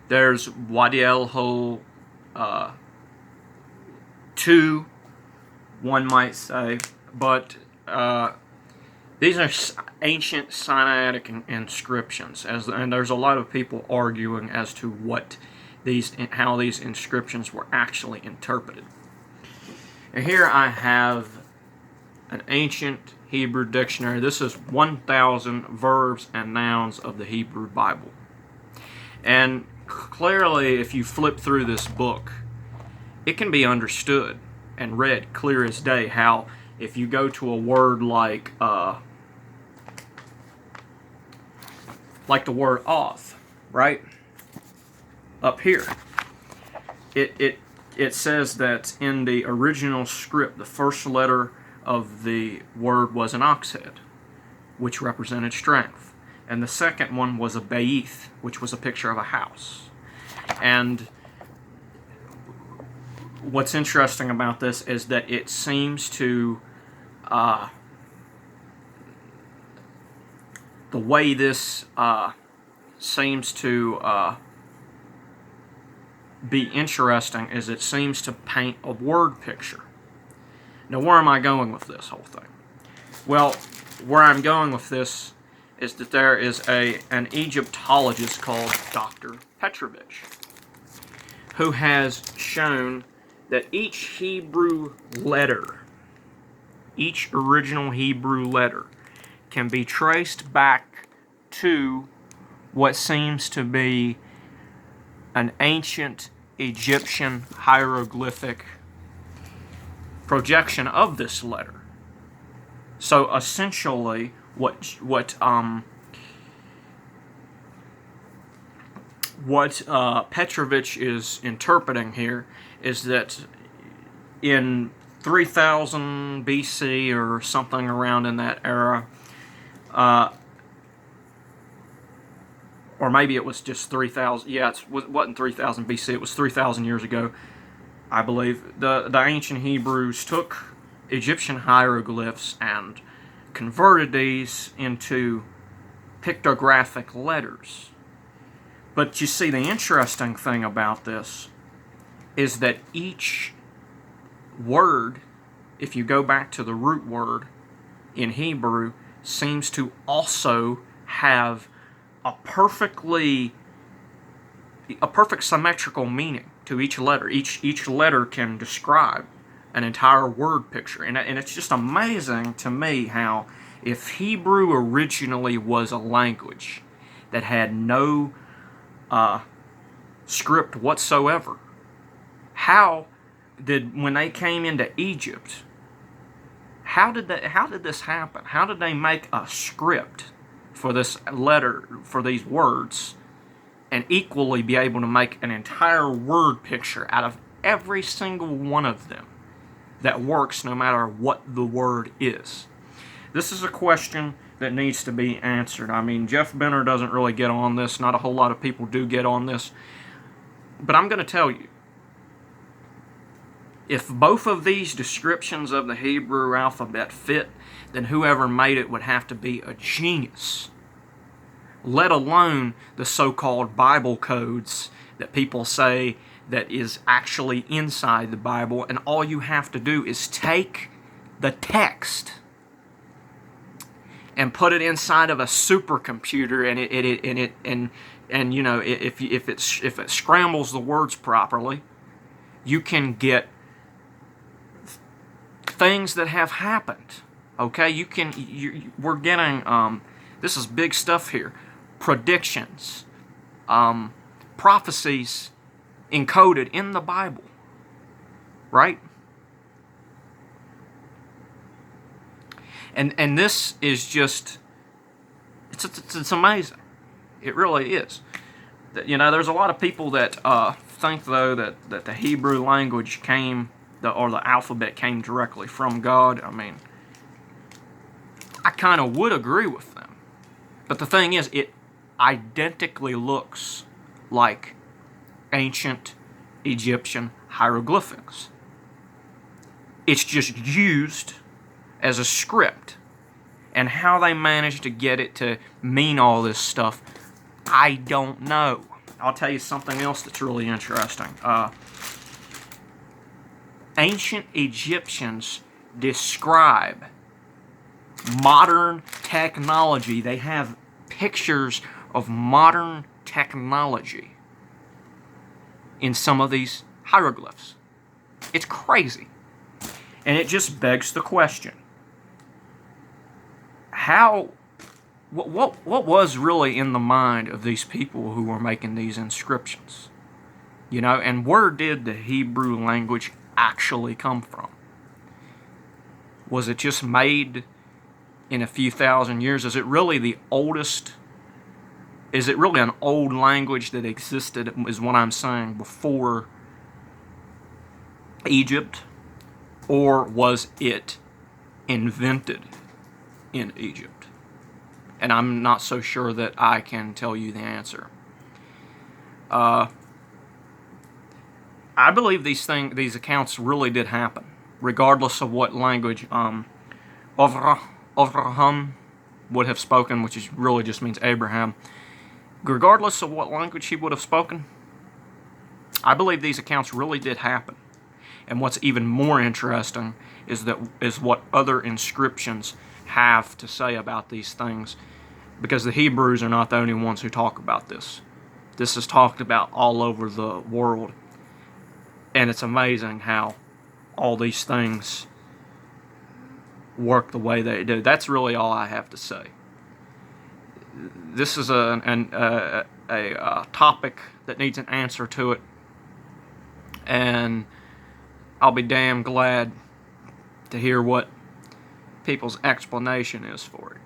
There's Wadi el-Hol 2, one might say, but these are ancient Sinaitic inscriptions, and there's a lot of people arguing as to how these inscriptions were actually interpreted. And here I have an ancient Hebrew dictionary. This is 1,000 verbs and nouns of the Hebrew Bible. And clearly, if you flip through this book, it can be understood and read clear as day how if you go to a word like the word oth, right? Up here, it says that in the original script, the first letter of the word was an ox head, which represented strength. And the second one was a beith, which was a picture of a house. And what's interesting about this is that it seems to, the way this seems to be interesting is it seems to paint a word picture. Now, where am I going with this whole thing? Well, where I'm going with this is that there is an Egyptologist called Dr. Petrovich, who has shown that each Hebrew letter, each original Hebrew letter, can be traced back to what seems to be an ancient Egyptian hieroglyphic projection of this letter. So essentially, what Petrovich is interpreting here is that in 3000 BC or something around in that era, or maybe it was just 3000. Yeah, it wasn't 3000 BC. It was 3000 years ago, I believe. The ancient Hebrews took Egyptian hieroglyphs and converted these into pictographic letters. But you see, the interesting thing about this is that each word, if you go back to the root word in Hebrew, seems to also have a perfect symmetrical meaning to each letter. Each letter can describe an entire word picture. And it's just amazing to me how, if Hebrew originally was a language that had no script whatsoever, when they came into Egypt, how did this happen? How did they make a script for this letter, for these words, and equally be able to make an entire word picture out of every single one of them that works no matter what the word is? This is a question that needs to be answered. I mean, Jeff Benner doesn't really get on this. Not a whole lot of people do get on this. But I'm going to tell you, if both of these descriptions of the Hebrew alphabet fit, then whoever made it would have to be a genius. Let alone the so-called Bible codes that people say that is actually inside the Bible, and all you have to do is take the text and put it inside of a supercomputer, and you know, if it scrambles the words properly, you can get things that have happened. Okay, we're getting this is big stuff here. Predictions, prophecies encoded in the Bible, right? And this is just, it's amazing. It really is. You know, there's a lot of people that think, though, that the Hebrew language or the alphabet came directly from God. I mean, I kind of would agree with them. But the thing is, it identically looks like ancient Egyptian hieroglyphics. It's just used as a script. And how they managed to get it to mean all this stuff, I don't know. I'll tell you something else that's really interesting. Ancient Egyptians describe modern technology. They have pictures of modern technology in some of these hieroglyphs. It's crazy. And it just begs the question, what was really in the mind of these people who were making these inscriptions? You know, and where did the Hebrew language actually come from? Was it just made in a few thousand years? Is it really the oldest? Is it really an old language that existed, is what I'm saying, before Egypt? Or was it invented in Egypt? And I'm not so sure that I can tell you the answer. I believe these accounts really did happen, regardless of what language Avraham would have spoken, which really just means Abraham. Regardless of what language he would have spoken, I believe these accounts really did happen. And what's even more interesting is what other inscriptions have to say about these things, because the Hebrews are not the only ones who talk about this. This is talked about all over the world. And it's amazing how all these things work the way they do. That's really all I have to say. This is a topic that needs an answer to it. And I'll be damn glad to hear what people's explanation is for it.